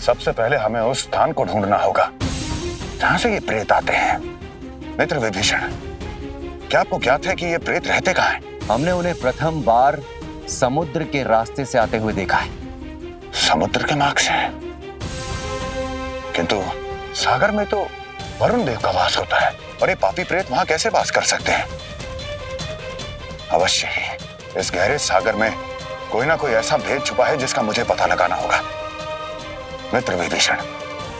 सबसे पहले हमें उस स्थान को ढूंढना होगा जहां से ये प्रेत आते हैं। मित्र विभीषण, क्या आपको ज्ञात है कि ये प्रेत रहते कहाँ हैं? हमने उन्हें प्रथम बार समुद्र के रास्ते से आते हुए देखा है। समुद्र के मार्ग से? किंतु सागर में तो वरुण देव का वास होता है और ये पापी प्रेत वहां कैसे वास कर सकते हैं? अवश्य ही इस गहरे सागर में कोई ना कोई ऐसा भेद छुपा है जिसका मुझे पता लगाना होगा। मित्र विभीषण,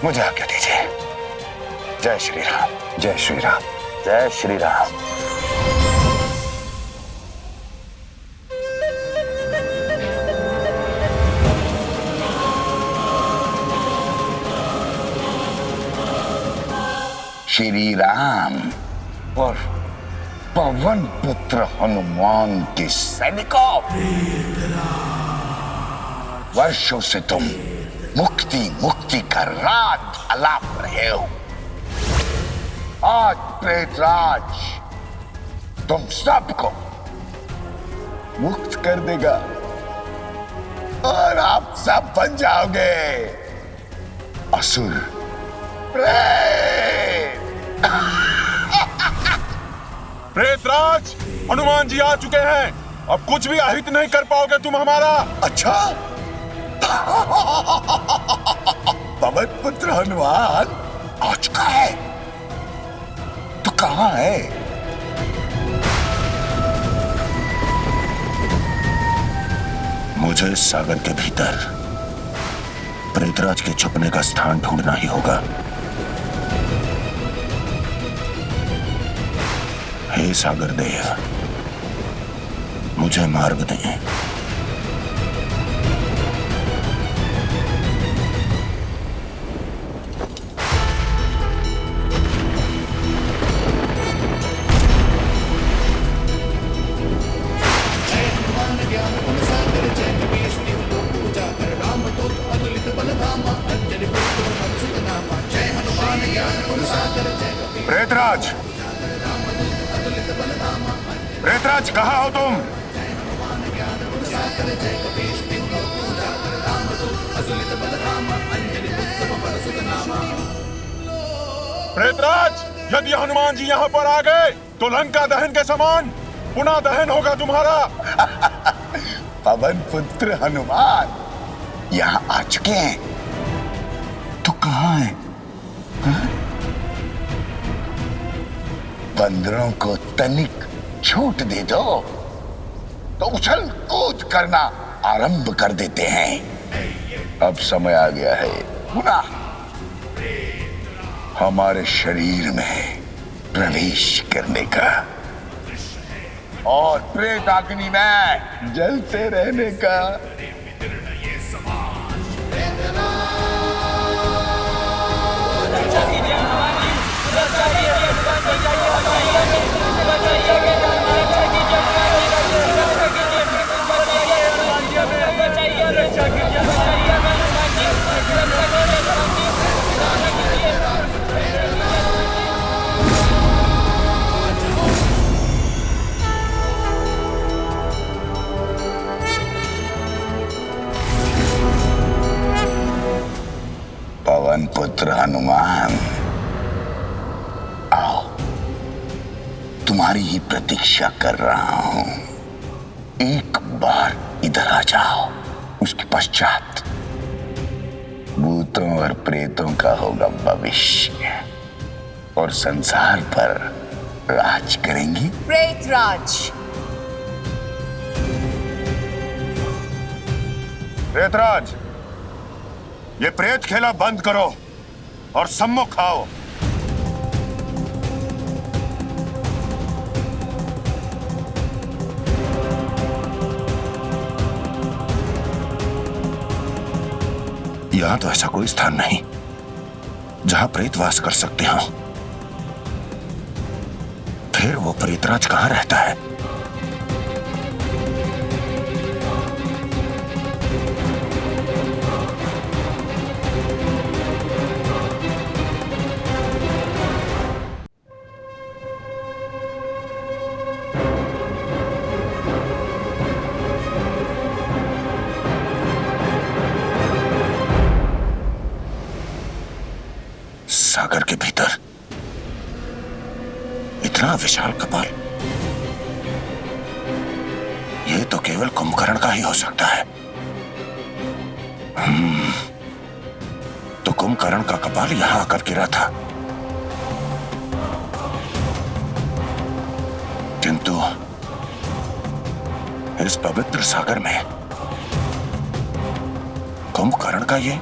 मुझे आज्ञा दीजिए। जय श्री राम, जय श्री राम, जय श्री राम। श्री राम और पवन पुत्र हनुमान के सैनिकों, वर्षों से तुम मुक्ति मुक्ति का राज अलाप रहे हो। आज प्रेतराज तुम सबको मुक्त कर देगा और आप सब बन जाओगे असुर प्रेत। प्रेतराज, हनुमान जी आ चुके हैं। अब कुछ भी अहित नहीं कर पाओगे तुम हमारा। अच्छा, पवन पुत्र हनुमान आ चुका है तो कहां है? मुझे इस सागर के भीतर प्रेतराज के छुपने का स्थान ढूंढना ही होगा। हे सागर देव, मुझे मार्ग दें। प्रेतराज, प्रेतराज, कहाँ हो तुम? प्रेतराज, यदि हनुमान जी यहाँ पर आ गए तो लंका दहन के समान पुनः दहन होगा तुम्हारा। पवन पुत्र हनुमान यहाँ आ चुके हैं तो कहाँ है? बंदरों को तनिक छूट दे दो तो उछल कूद करना आरंभ कर देते हैं। अब समय आ गया है पुनः हमारे शरीर में प्रवेश करने का और प्रेत अग्नि में जलते रहने का। पवन पुत्र हनुमान, आओ, तुम्हारी ही प्रतीक्षा कर रहा हूं। एक बार इधर आ जाओ, उसके पश्चात भूतों और प्रेतों का होगा भविष्य और संसार पर राज करेंगी प्रेतराज। प्रेतराज, ये प्रेत खेला बंद करो और सम्मुख आओ। यहां तो ऐसा कोई स्थान नहीं जहां प्रेत वास कर सकते हो। फिर वो प्रेतराज कहां रहता है? इतना विशाल कपाल, ये तो केवल कुंभकर्ण का ही हो सकता है। तो कुंभकर्ण का कपाल यहां आकर गिरा था, किंतु इस पवित्र सागर में कुंभकर्ण का ये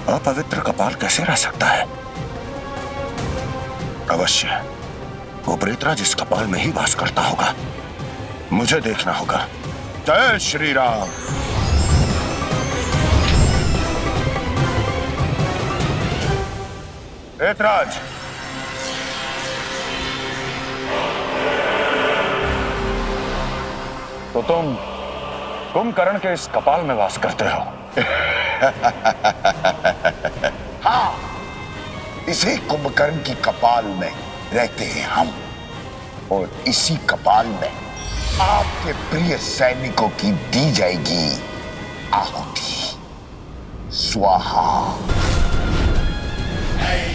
अपवित्र कपाल कैसे रह सकता है? अवश्य वो प्रेतराज इस कपाल में ही वास करता होगा। मुझे देखना होगा। जय श्री राम। प्रेतराज, तो तुम कुंभकर्ण के इस कपाल में वास करते हो? हाँ, इसी कुंभकर्ण की कपाल में रहते हैं हम, और इसी कपाल में आपके प्रिय सैनिकों की दी जाएगी आहुति। स्वाहा।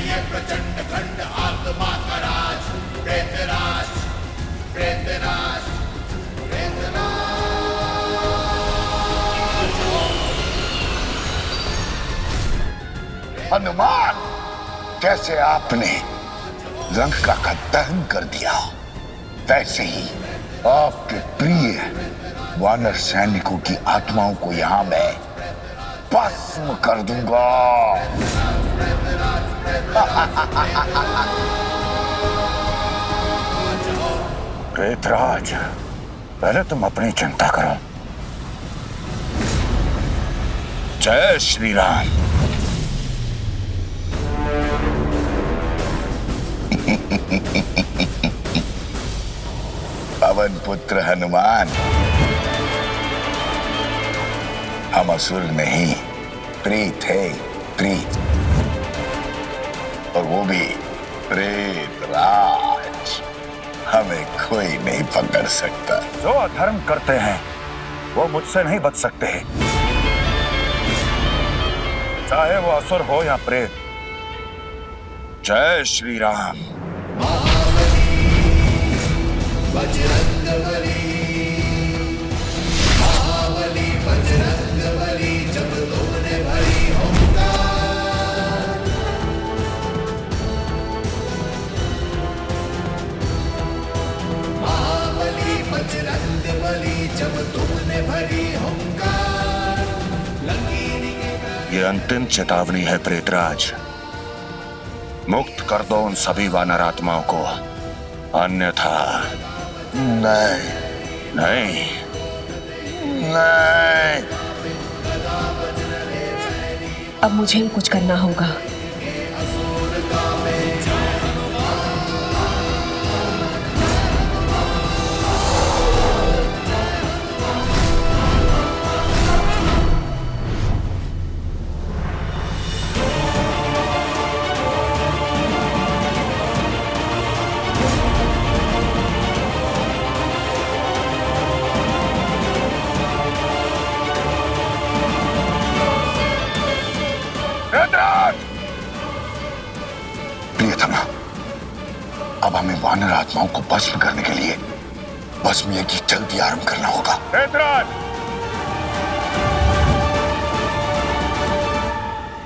ये प्रचंड खंड आत्मा का राज, प्रेतराज, प्रेतराज, प्रेतराज। हनुमान, जैसे आपने लंका का दहन कर दिया, वैसे ही आपके प्रिय वानर सैनिकों की आत्माओं को यहां मैं भस्म कर दूंगा। प्रेतराज, पहले तुम अपनी चिंता करो। जय श्री राम। पवन पुत्र हनुमान, हम असुर नहीं, प्रेत है, प्रेत, और वो भी प्रेतराज। हमें कोई नहीं पकड़ सकता। जो अधर्म करते हैं वो मुझसे नहीं बच सकते, चाहे वो असुर हो या प्रेत। जय श्री राम। बजरंगबली, महाबली बजरंगबली, जब तुमने भरी ओंकार। महाबली बजरंगबली, जब तुमने भरी ओंकार। लंकीनी के ये अंतिम चेतावनी है प्रेतराज। मुक्त कर दो उन सभी वानर आत्माओं को, अन्यथा नहीं, नहीं। नहीं। अब मुझे ही कुछ करना होगा। प्रियतमा, अब हमें वानर आत्माओं को भस्म करने के लिए भस्म यज्ञ जल्दी आरंभ करना होगा। प्रेतराज,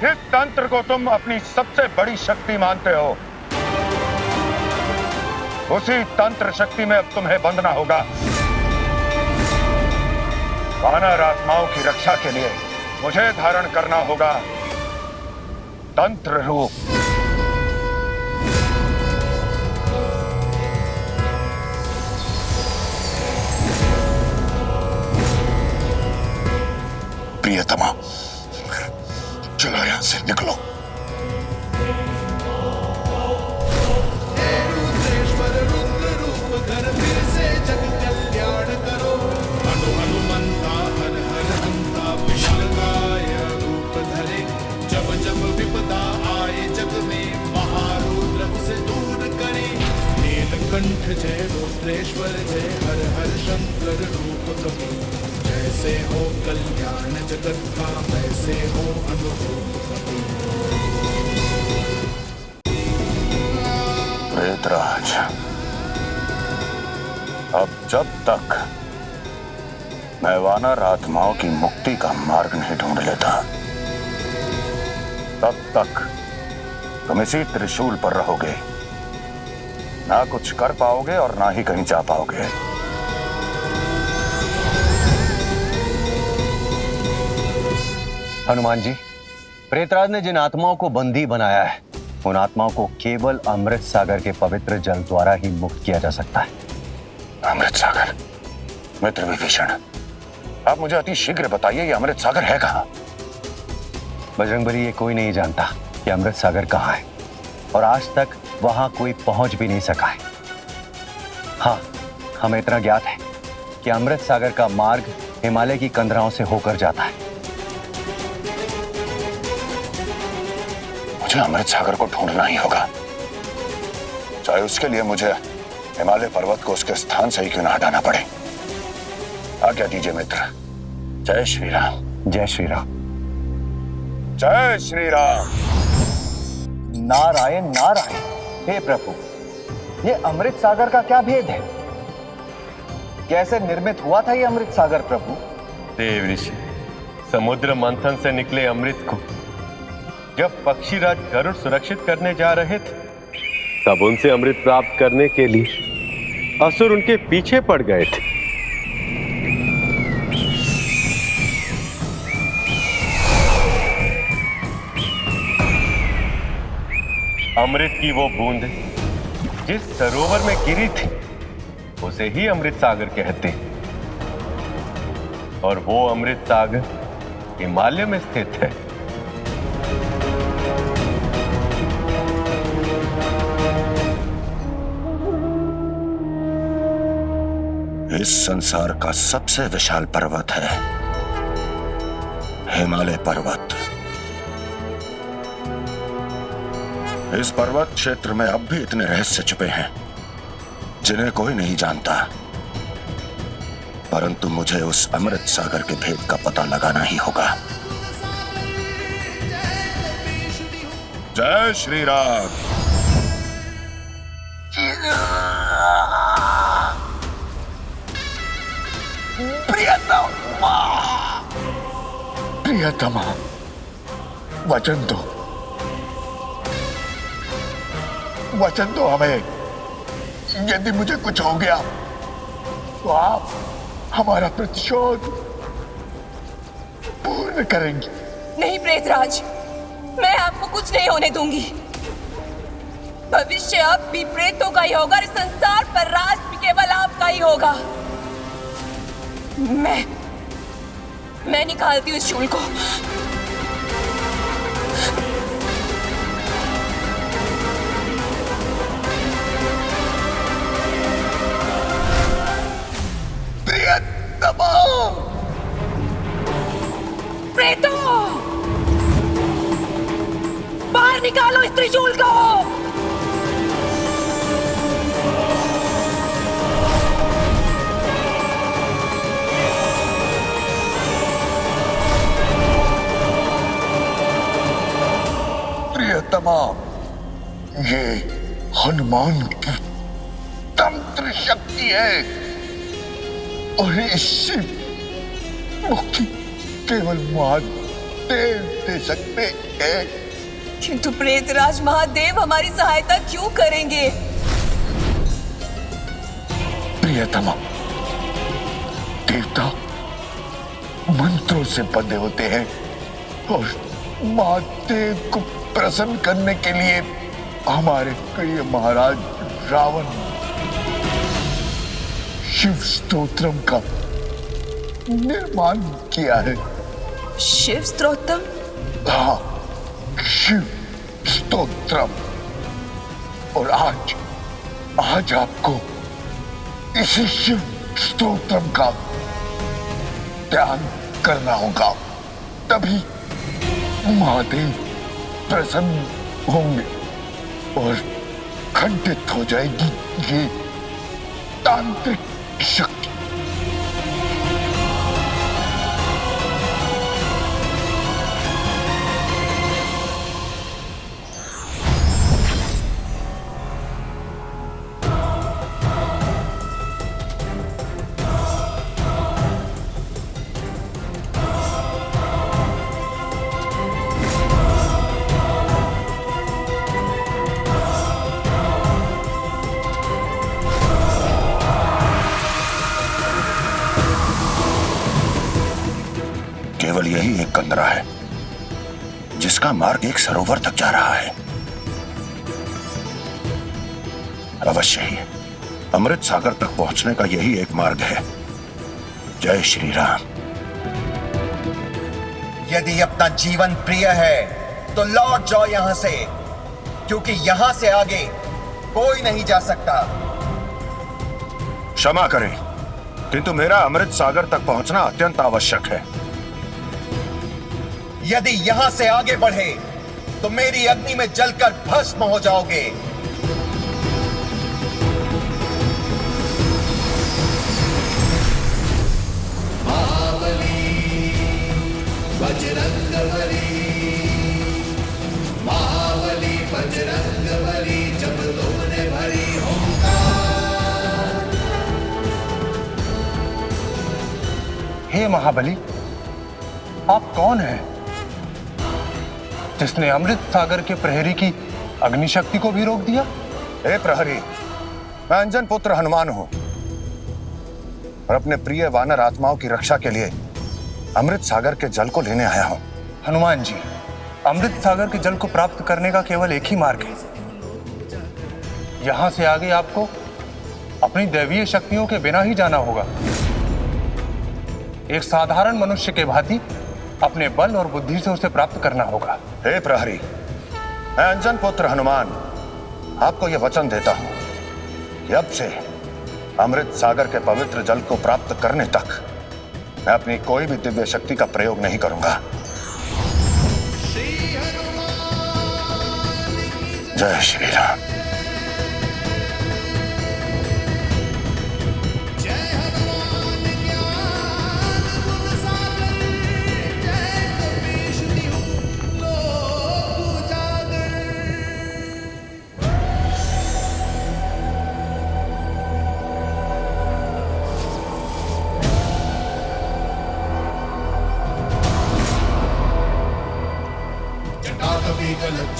इस तंत्र को तुम अपनी सबसे बड़ी शक्ति मानते हो, उसी तंत्र शक्ति में अब तुम्हें बंधना होगा। वानर आत्माओं की रक्षा के लिए मुझे धारण करना होगा तंत्र रूप। प्रियतमा, चलो यहां से निकलो। रुद्रेश्वर रुद्र रूप धर, फिर से जग कल्याण करो। हनुमंता हर हर हंता, विशालकाय रूप धरे। जब जब विपदा आए जग में, महारुद्र उसे दूर करे। नीलकंठ जय रुद्रेश्वर जय, हर हर शंकर रूप कपि। जैसे हो कल्याण जगत का, वैसे हो अनुभव। प्रेतराज, अब जब तक मैं वानर आत्माओं की मुक्ति का मार्ग नहीं ढूंढ लेता, तब तक तुम इसी त्रिशूल पर रहोगे। ना कुछ कर पाओगे और ना ही कहीं जा पाओगे। हनुमान जी, प्रेतराज ने जिन आत्माओं को बंदी बनाया है, उन आत्माओं को केवल अमृत सागर के पवित्र जल द्वारा ही मुक्त किया जा सकता है। अमृत सागर? मित्र विभीषण, आप मुझे अति शीघ्र बताइए, ये अमृत सागर है कहां? बजरंगबली, ये कोई नहीं जानता कि अमृत सागर कहाँ है, और आज तक वहां कोई पहुंच भी नहीं सका है। हाँ, हमें इतना ज्ञात है कि अमृत सागर का मार्ग हिमालय की कंदराओं से होकर जाता है। मुझे अमृत सागर को ढूंढना ही होगा, चाहे उसके लिए मुझे हिमालय पर्वत को उसके स्थान से ही क्यों ना हटाना पड़े। आज्ञा दीजिए मित्र। जय श्री राम। जय श्री राम। जय श्री राम। नारायण नारायण। हे प्रभु, ये अमृत सागर का क्या भेद है? कैसे निर्मित हुआ था ये अमृत सागर प्रभु? देव ऋषि, समुद्र मंथन से निकले अमृत को जब पक्षीराज गरुड़ सुरक्षित करने जा रहे थे, तब उनसे अमृत प्राप्त करने के लिए असुर उनके पीछे पड़ गए थे। अमृत की वो बूंद जिस सरोवर में गिरी थी, उसे ही अमृत सागर कहते हैं। और वो अमृत सागर हिमालय में स्थित है। इस संसार का सबसे विशाल पर्वत है हिमालय पर्वत। इस पर्वत क्षेत्र में अब भी इतने रहस्य छुपे हैं जिन्हें कोई नहीं जानता, परंतु मुझे उस अमृत सागर के भेद का पता लगाना ही होगा। जय श्री राम। प्रियतमा, वचन दो, वचन दो हमें। यदि मुझे कुछ हो गया तो आप हमारा प्रतिशोध पूर्ण करेंगी। नहीं प्रेतराज, मैं आपको कुछ नहीं होने दूंगी। भविष्य अब भी प्रेतों का ही होगा, इस संसार पर राज भी केवल आपका ही होगा। मैं निकालती हूँ इस शूल को। प्रियतमा, प्रेतों, बाहर निकालो इस त्रिशूल को। प्रियतमा, ये हनुमान की तंत्र शक्ति है और इससे मुक्ति केवल महादेव दे सकते हैं। किंतु प्रेतराज, महादेव हमारी सहायता क्यों करेंगे? प्रियतमा, देवता मंत्रों से बंधे होते हैं और महादेव को प्रसन्न करने के लिए हमारे प्रिय महाराज रावण शिव स्तोत्रम का निर्माण किया है। शिव स्तोत्रम? हाँ, शिव स्तोत्रम। और आज आपको इसी शिव स्तोत्रम का ध्यान करना होगा, तभी महादेव प्रसन्न होंगे और खंडित हो जाएगी ये तांत्रिक शक्ति। एक कंदरा है जिसका मार्ग एक सरोवर तक जा रहा है। अवश्य ही अमृत सागर तक पहुंचने का यही एक मार्ग है। जय श्री राम। यदि अपना जीवन प्रिय है तो लौट जाओ यहां से, क्योंकि यहां से आगे कोई नहीं जा सकता। क्षमा करें, किंतु मेरा अमृत सागर तक पहुंचना अत्यंत आवश्यक है। यदि यहां से आगे बढ़े तो मेरी अग्नि में जलकर भस्म हो जाओगे। महाबली बजरंगबली जब तुमने भरी हो। हे महाबली, आप कौन हैं जिसने अमृत सागर के प्रहरी की अग्नि शक्ति को भी रोक दिया? हे प्रहरी, मैं अंजन पुत्र हनुमान हूं और अपने प्रिय वानर आत्माओं की रक्षा के लिए अमृत सागर के जल को लेने आया हूं। हनुमान जी, अमृत सागर के जल को प्राप्त करने का केवल एक ही मार्ग है। यहां से आगे आपको अपनी दैवीय शक्तियों के बिना ही जाना होगा। एक साधारण मनुष्य के भांति अपने बल और बुद्धि से उसे प्राप्त करना होगा। हे प्रहरी, मैं अंजन पुत्र हनुमान आपको यह वचन देता हूं कि अब से अमृत सागर के पवित्र जल को प्राप्त करने तक मैं अपनी कोई भी दिव्य शक्ति का प्रयोग नहीं करूंगा। जय श्री राम।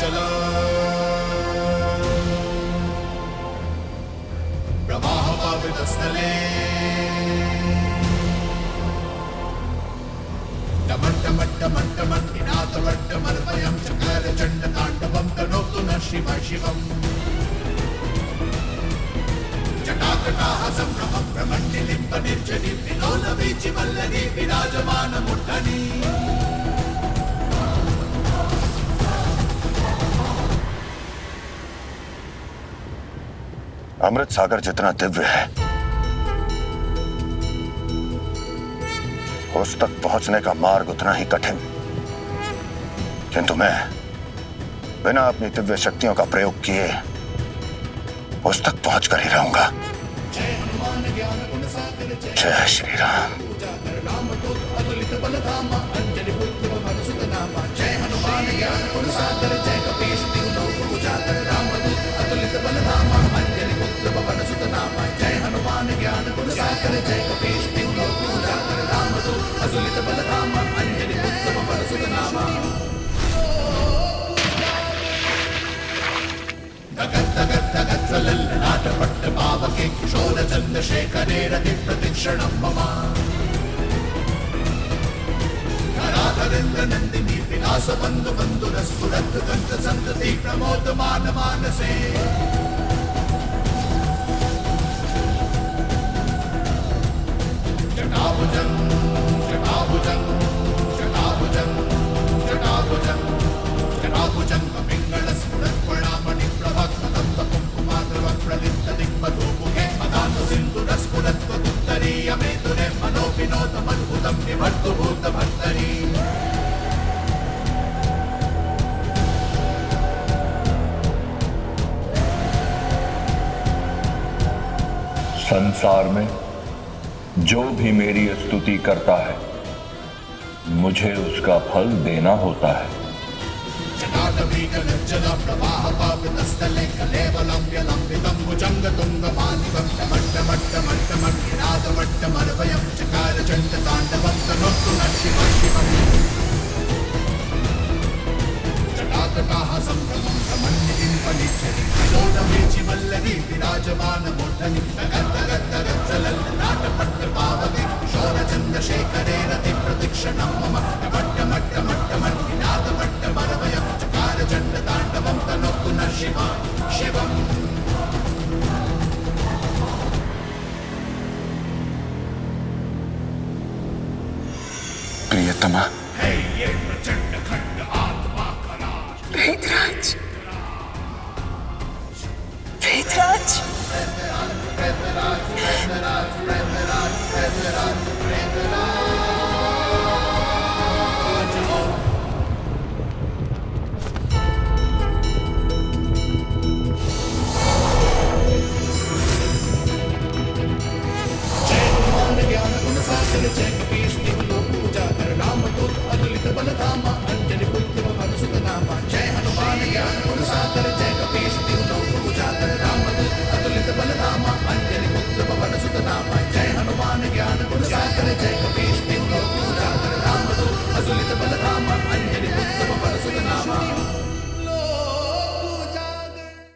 चला प्रवाह पावितस्थले टमट्टमट्टमट्टमट्टिनाथमट्टमर्पयं चकार चण्डताण्डवं तनोतु नः शिव शिवम् जटाकटाः सम्भ्रमं भ्रमण्डिलिम्ब निर्जनीं विलोलवीचिवल्लरी विराजमानमूर्धनि। अमृत सागर जितना दिव्य है उस तक पहुंचने का मार्ग उतना ही कठिन, किंतु मैं बिना अपनी दिव्य शक्तियों का प्रयोग किए उस तक पहुंच कर ही रहूंगा। जय श्री राम। नाटपट्टपावके किशोरचन्द्रशेखरे रतिप्रतिक्षणं मम धराधरेन्द्रनन्दिनी विलासबन्धुबन्धुरस्फुरद्दन्तसन्तति प्रमोदमानमानसे। जटाभुजं जटाभुजं जटाभुजं जटाभुजं जटाभुजं कुङ्कुमाद्रवप्रलिप्तदिग्मधुमुखे मदान्तसिन्धुरस्फुरत्वदुत्तरीयमेतुरे मनोविनोदमद्भुतं निभर्तुभूतभर्तरी। संसार में जो भी मेरी स्तुति करता है मुझे उसका फल देना होता है। प्रवाहपावितस्थले कलेवलम्ब्यलम्बितं भुजङ्गतुङ्गमालिकं टमट्टमट्टमट्टमट्टिनादमट्टमर्वयं चकार चण्डताण्डवं तनोतु नः शिव शिवम् जटाकटाः सम्भ्रमं भ्रमण्डिलिम्बनिच्छति विलोलवीचिवल्लरी विराजमानमूर्धनि नाटपट्टपावके किशोरचन्द्रशेखरे रतिप्रतिक्षणं मम टमट्टमट्ट है ये प्रचंड खंड आत्मा का राज। प्रेतराज, प्रेतराज, ज्ञान गुण सागर जय कपीश तिहु लोक पूजा कर नाम दूत अतुलित बल धामा अंजनी पुत्र पवन सुत नामा। जय हनुमान ज्ञान गुण सागर जय कपीश तिहु लोक पूजा कर नाम दूत अतुलित बल धामा अंजनी पुत्र पवन सुत नामा। जय हनुमान ज्ञान गुण सागर जय